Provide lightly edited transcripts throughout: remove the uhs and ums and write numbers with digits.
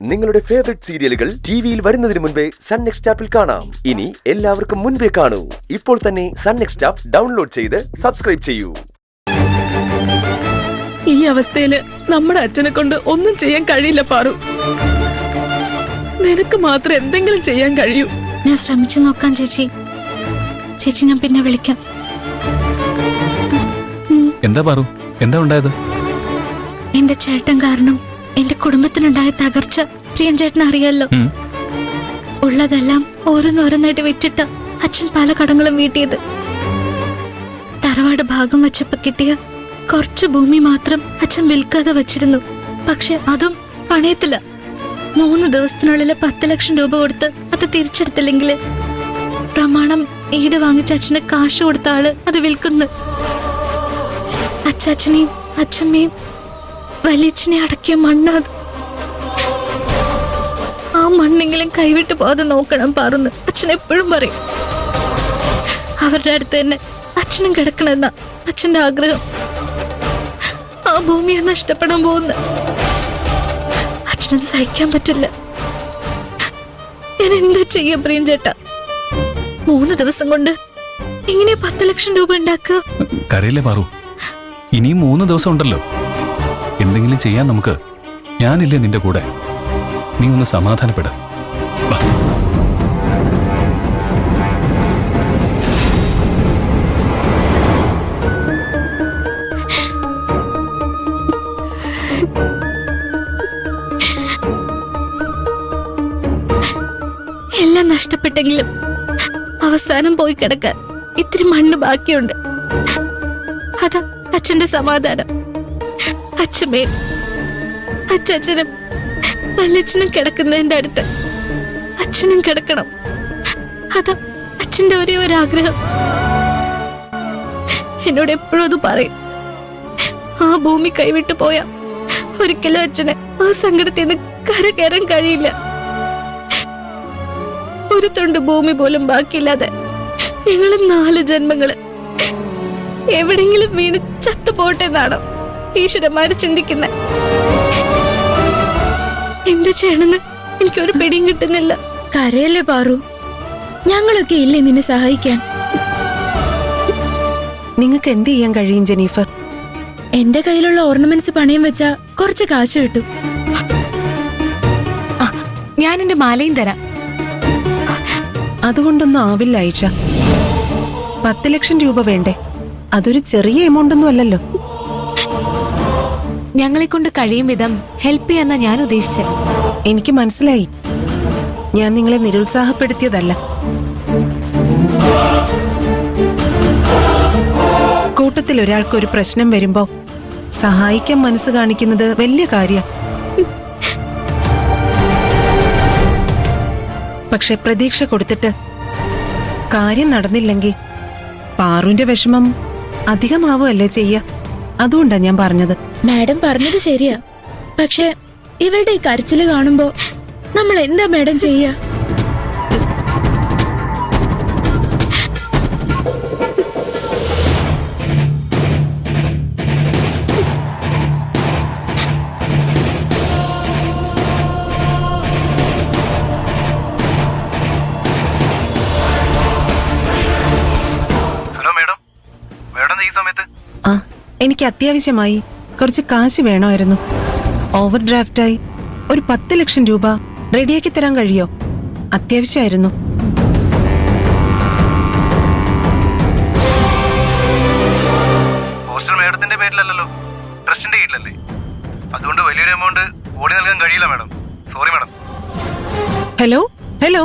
നിങ്ങളുടെ ഫേവറേറ്റ് സീരിയലുകൾ ടിവിയിൽ വരുന്നതിന് മുൻപേ സൺ നെക്സ്റ്റ് ആപ്പിൽ കാണാം. ഇനി എല്ലാവർക്കും മുൻപേ കാണൂ. ഇപ്പോൾ തന്നെ സൺ നെക്സ്റ്റ് ആപ്പ് ഡൗൺലോഡ് ചെയ്ത് സബ്സ്ക്രൈബ് ചെയ്യൂ. ഈ അവസ്ഥയില് നമ്മുടെ അച്ഛനെ കൊണ്ട് ഒന്നും ചെയ്യാൻ കഴിയില്ല പാറു. നിനക്ക് മാത്രം എന്തെങ്കിലും ചെയ്യാൻ കഴിയൂ. ഞാൻ ശ്രമിച്ചു നോക്കാം ചേച്ചി. ചേച്ചി ഞാൻ പിന്നെ വിളിക്കാം. എന്താ പാറു, എന്താ ഉണ്ടായത്? എന്റെ ചേട്ടൻ കാരണം എന്റെ കുടുംബത്തിനുണ്ടായ തകർച്ച പ്രിയൻ ചേട്ടൻ അറിയാലോ. ഉള്ളതെല്ലാം ഓരോന്നോരോന്നായിട്ട് വിറ്റിട്ട് അച്ഛൻ പല കടങ്ങളും വീട്ടിയത്. തറവാട് ഭാഗം വെച്ചപ്പോ കിട്ടിയ കുറച്ച് ഭൂമി മാത്രം അച്ഛൻ വിൽക്കാതെ വെച്ചിരുന്നു. പക്ഷെ അതും പണയത്തില്ല. 3 ദിവസത്തിനുള്ളിൽ 10 ലക്ഷം രൂപ കൊടുത്ത് അത് തിരിച്ചെടുത്തില്ലെങ്കിൽ പ്രമാണം ഈട് വാങ്ങിച്ച അച്ഛന് കാശ് കൊടുത്ത ആള് അത് വിൽക്കുന്നു. അച്ചാച്ചനെയും അച്ഛമ്മയും വലിയച്ഛനെ അടക്കിയ മണ്ണത്. ആ മണ്ണെങ്കിലും കൈവിട്ട് പോകാതെ നോക്കണം പാറുന്ന് അച്ഛൻ എപ്പോഴും പറയും. അവരുടെ അടുത്ത് തന്നെ അച്ഛനും കിടക്കണമെന്ന അച്ഛന്റെ ആഗ്രഹം. ആ ഭൂമിയെ നഷ്ടപ്പെടാൻ പോകുന്ന അച്ഛനത് സഹിക്കാൻ പറ്റില്ല. ഞാൻ എന്താ ചെയ്യാ പ്രിയൻ ചേട്ടാ? 3 ദിവസം കൊണ്ട് എങ്ങനെ 10 ലക്ഷം രൂപ ഉണ്ടാക്കുക? കരയില്ലേ പാറു, ഇനിയും 3 ദിവസം ഉണ്ടല്ലോ. എന്തെങ്കിലും ചെയ്യാൻ നമുക്ക്. ഞാനില്ലേ നിന്റെ കൂടെ. നീ ഒന്ന് സമാധാനപ്പെട. എല്ലാം നഷ്ടപ്പെട്ടെങ്കിലും അവസാനം പോയി കിടക്കാൻ ഇത്തിരി മണ്ണ് ബാക്കിയുണ്ട്. അതാ അച്ഛന്റെ സമാധാനം. അച്ഛമ്മയും അച്ഛനും വല്യച്ഛനും കിടക്കുന്നതിന്റെ അടുത്ത് അച്ഛനും കിടക്കണം. അതാ അച്ഛന്റെ ഒരേ ഒരു ആഗ്രഹം. എന്നോട് എപ്പോഴും അത് പറയും. ആ ഭൂമി കൈവിട്ടു പോയാ ഒരിക്കലും അച്ഛന് ആ സങ്കടത്തിൽ നിന്ന് കരകയറാൻ കഴിയില്ല. ഒരു തുണ്ട് ഭൂമി പോലും ബാക്കിയില്ലാതെ ഞങ്ങള് 4 ജന്മങ്ങള് എവിടെങ്കിലും വീണ് ചത്തുപോട്ടെന്നാണോ ഈശ്വരന്മാര് ചിന്തിക്കുന്ന? എന്താ ചെയ്യണമെന്ന് എനിക്കൊരു പിടിയും കിട്ടുന്നില്ല. കരയല്ലേ പാറു, ഞങ്ങളൊക്കെ ഇല്ലേ നിന്നെ സഹായിക്കാൻ. നിങ്ങൾക്ക് എന്ത് ചെയ്യാൻ കഴിയും ജെനീഫർ? എന്റെ കയ്യിലുള്ള ഓർണമെന്റ്സ് പണയം വെച്ചാ കുറച്ച് കാശ് കിട്ടും. ഞാൻ എന്റെ മാലയും തരാം. അതുകൊണ്ടൊന്നും ആവില്ല ആയിഷ. 10 ലക്ഷം രൂപ വേണ്ടേ? അതൊരു ചെറിയ എമൗണ്ട് ഒന്നും അല്ലല്ലോ. ഞങ്ങളെ കൊണ്ട് കഴിയും വിധം ഹെൽപ്പ് ചെയ്യാന്നാ ഞാൻ ഉദ്ദേശിച്ചത്. എനിക്ക് മനസ്സിലായി. ഞാൻ നിങ്ങളെ നിരുത്സാഹപ്പെടുത്തിയതല്ല. കൂട്ടത്തിൽ ഒരാൾക്ക് ഒരു പ്രശ്നം വരുമ്പോ സഹായിക്കാൻ മനസ്സ് കാണിക്കുന്നത് വലിയ കാര്യം. പക്ഷെ പ്രതീക്ഷ കൊടുത്തിട്ട് കാര്യം നടന്നില്ലെങ്കിൽ പാറുവിന്റെ വിഷമം അധികമാവുമല്ലേ ചെയ്യ. അതുകൊണ്ടാ ഞാൻ പറഞ്ഞത്. മാഡം പറഞ്ഞത് ശരിയാ. പക്ഷെ ഇവളുടെ ഈ കരച്ചില് കാണുമ്പോ നമ്മൾ എന്താ മാഡം ചെയ്യാ? എനിക്ക് അത്യാവശ്യമായി കുറച്ച് കാശ് വേണമായിരുന്നു. ഓവർ ഡ്രാഫ്റ്റായി ഒരു 10 ലക്ഷം രൂപ റെഡിയാക്കി തരാൻ കഴിയോ? അത്യാവശ്യമായിരുന്നു. പോസ്റ്റൽ മേഡത്തിന്റെ പേരിലല്ലല്ലോ, ട്രസ്റ്റിന്റെ കീഴിലല്ലേ. അതുകൊണ്ട് വലിയൊരു എമൗണ്ട് ഓടി നൽകാൻ കഴിയില്ല madam. Sorry madam. Hello hello,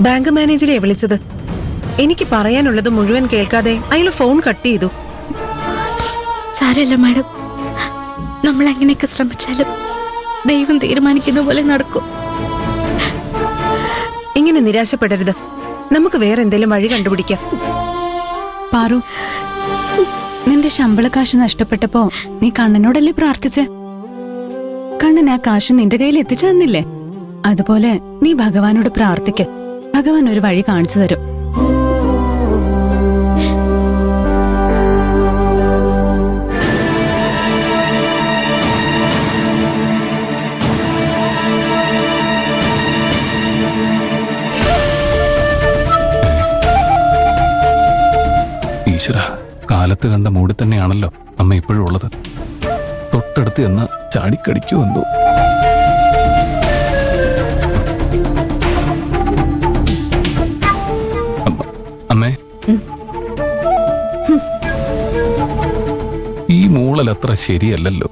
bank മാനേജരെ വിളിച്ചത്. എനിക്ക് പറയാനുള്ളത് മുഴുവൻ കേൾക്കാതെ അയാൾ ഫോൺ കട്ട് ചെയ്തു. സാരല്ല മാഡം, നമ്മൾ എങ്ങനെയൊക്കെ ശ്രമിച്ചാലും ദൈവം തീരുമാനിക്കുന്ന പോലെ നടക്കും. ഇങ്ങനെ നിരാശപ്പെടരുത്. നമുക്ക് വേറെ എന്തെങ്കിലും വഴി കണ്ടുപിടിക്കാം. പാറു, നിന്റെ ശമ്പളക്കാശ് നഷ്ടപ്പെട്ടപ്പോ നീ കണ്ണനോടല്ലേ പ്രാർത്ഥിച്ചേ? കണ്ണൻ ആ കാശ് നിന്റെ കയ്യിൽ എത്തിച്ചു തന്നില്ലേ? അതുപോലെ നീ ഭഗവാനോട് പ്രാർത്ഥിക്ക്. ഭഗവാൻ ഒരു വഴി കാണിച്ചു തരും. ഈശ്വര, കാലത്ത് കണ്ട മൂടി തന്നെയാണല്ലോ അമ്മ ഇപ്പോഴും ഉള്ളത്. തൊട്ടടുത്ത് എന്ന് ചാടിക്കടിക്കുമെന്തോ. അമ്മേ, ഈ മൂളൽ അത്ര ശരിയല്ലല്ലോ.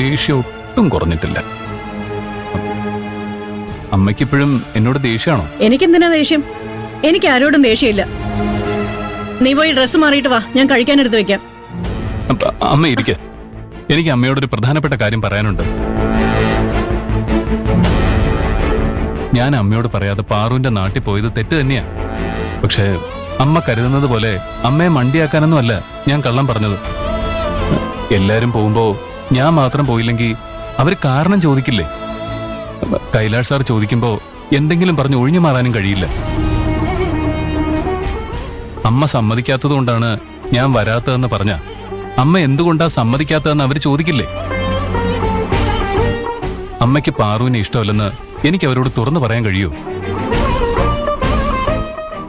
ദേഷ്യം ഒട്ടും കുറഞ്ഞിട്ടില്ല. അമ്മയ്ക്കിപ്പോഴും എന്നോട് ദേഷ്യമാണോ? എനിക്കെന്തിനാ ദേഷ്യം? എനിക്ക് ആരോടും ദേഷ്യമില്ല. നീ പോയി ഡ്രസ്സ് മാറിയിട്ട് വാ, ഞാൻ കഴിക്കാനെടുത്ത് വെക്കാം. അമ്മ ഇരിക്ക. എനിക്ക് അമ്മയോടൊരു പ്രധാനപ്പെട്ട കാര്യം പറയാനുണ്ട്. ഞാൻ അമ്മയോട് പറയാതെ പാറുവിന്റെ നാട്ടിൽ പോയത് തെറ്റ് തന്നെയാ. പക്ഷേ അമ്മ കരുതുന്നത് പോലെ അമ്മയെ മണ്ടിയാക്കാനൊന്നും അല്ല ഞാൻ കള്ളം പറഞ്ഞത്. എല്ലാരും പോകുമ്പോ ഞാൻ മാത്രം പോയില്ലെങ്കിൽ അവര് കാരണം ചോദിക്കില്ലേ? കൈലാഷ് സാർ ചോദിക്കുമ്പോ എന്തെങ്കിലും പറഞ്ഞ് ഒഴിഞ്ഞു മാറാനും കഴിയില്ല. അമ്മ സമ്മതിക്കാത്തതുകൊണ്ടാണ് ഞാൻ വരാത്തതെന്ന് പറഞ്ഞ അമ്മ എന്തുകൊണ്ടാ സമ്മതിക്കാത്തതെന്ന് അവര് ചോദിക്കില്ലേ? അമ്മയ്ക്ക് പാറുവിനെ ഇഷ്ടമല്ലെന്ന് എനിക്ക് അവരോട് തുറന്നു പറയാൻ കഴിയൂ?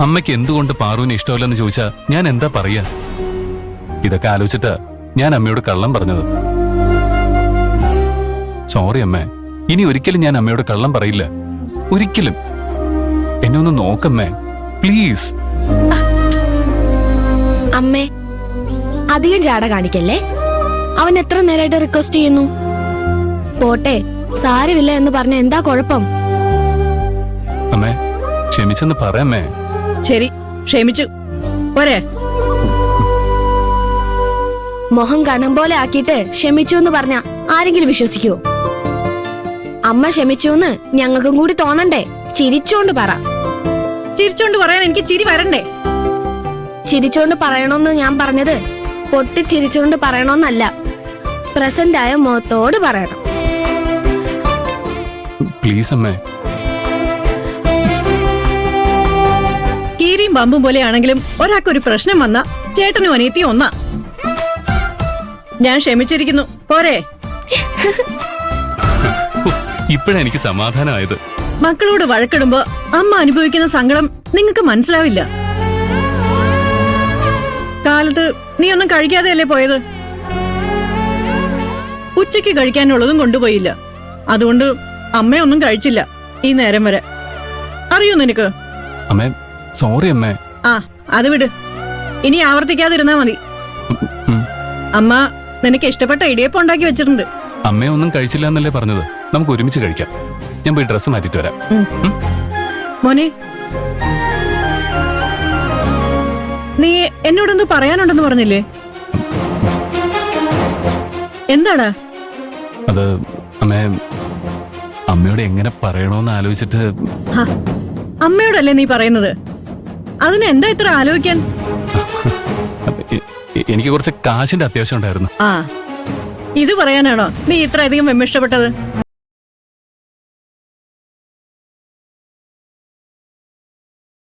അമ്മയ്ക്ക് എന്തുകൊണ്ട് പാറുവിനെ ഇഷ്ടമല്ലെന്ന് ചോദിച്ചാ ഞാൻ എന്താ പറയാ? ഇതൊക്കെ ആലോചിച്ചിട്ടാ ഞാൻ അമ്മയോട് കള്ളം പറഞ്ഞത്. സോറി അമ്മേ, ഇനി ഒരിക്കലും ഞാൻ അമ്മയോട് കള്ളം പറയില്ല. ഒരിക്കലും. എന്നെ ഒന്ന് നോക്കമ്മേ, പ്ലീസ്. അമ്മേ, അധികം ജാട കാണിക്കല്ലേ. അവൻ എത്ര നേരമായിട്ട് റിക്വസ്റ്റ് ചെയ്യുന്നു. പോട്ടെ, സാരമില്ല എന്ന് പറഞ്ഞ എന്താ കുഴപ്പം? അമ്മേ, ക്ഷമിച്ചെന്ന് പറയമ്മേ. ശരി, ക്ഷമിച്ചു. പോരെ? മുഖം കനം പോലെ ആക്കിയിട്ട് ക്ഷമിച്ചു എന്ന് പറഞ്ഞ ആരെങ്കിലും വിശ്വസിക്കുവോ? അമ്മ ക്ഷമിച്ചു എന്ന് ഞങ്ങൾക്കും കൂടി തോന്നണ്ടേ? ചിരിച്ചോണ്ട് പറ. ചിരിച്ചോണ്ട് പറയാൻ എനിക്ക് ചിരി വരണ്ടേ? ചിരിച്ചോണ്ട് പറയണമെന്ന് ഞാൻ പറഞ്ഞത് പൊട്ടിച്ചിരിച്ചോണ്ട് പറയണമെന്നല്ല, പ്രസന്റ് ആയ മുഖത്തോട് പറയണം. പ്ലീസ് അമ്മേ. കീരിയും പമ്പും പോലെയാണെങ്കിലും ഒരാൾക്കൊരു പ്രശ്നം വന്ന ചേട്ടനും അനിയത്തിയും ഒന്നാ. ഞാൻ ക്ഷമിച്ചിരിക്കുന്നു. പോരെ? ഇപ്പോഴെനിക്ക് സമാധാനമായത്. മക്കളോട് വഴക്കിടുമ്പോ അമ്മ അനുഭവിക്കുന്ന സങ്കടം നിങ്ങൾക്ക് മനസ്സിലാവില്ല. കാലത്ത് നീ ഒന്നും കഴിക്കാതെയല്ലേ പോയത്? ഉച്ചയ്ക്ക് കഴിക്കാനുള്ളതും കൊണ്ടുപോയില്ല. അതുകൊണ്ട് അമ്മയൊന്നും കഴിച്ചില്ല ഈ നേരം വരെ. അറിയോ നിനക്ക്? അമ്മേ, സോറി അമ്മേ. ആ, അത് വിട്. ഇനി ആവർത്തിക്കാതിരുന്നാ മതി. ഉം. അമ്മ നിനക്ക് ഇഷ്ടപ്പെട്ട ഇടിയപ്പം ഉണ്ടാക്കി വെച്ചിട്ടുണ്ട്. അമ്മയൊന്നും കഴിച്ചില്ല എന്നല്ലേ പറഞ്ഞത്? നമുക്ക് ഒരുമിച്ച് കഴിക്കാം. ഞാൻ പോയി ഡ്രസ്സ് മാറ്റിട്ട് വരാം. മോനെ, നീ എന്നോടൊന്ന് പറയാനുണ്ടെന്ന് പറഞ്ഞില്ലേ? എന്താണ്? അത് അമ്മേ, അമ്മയോട് എങ്ങനെ പറയണോന്ന് ആലോചിച്ചിട്ട്. ഹ, അമ്മയോടല്ലേ നീ പറയുന്നത്? അതിന് എന്താ ഇത്ര ആലോചിക്കാൻ? എനിക്ക് കുറച്ച് കാശിന്റെ അത്യാവശ്യം ഉണ്ടായിരുന്നു. ആ, ഇത് പറയാനാണോ നീ ഇത്രയധികം വിമിഷ്ടപ്പെട്ടത്?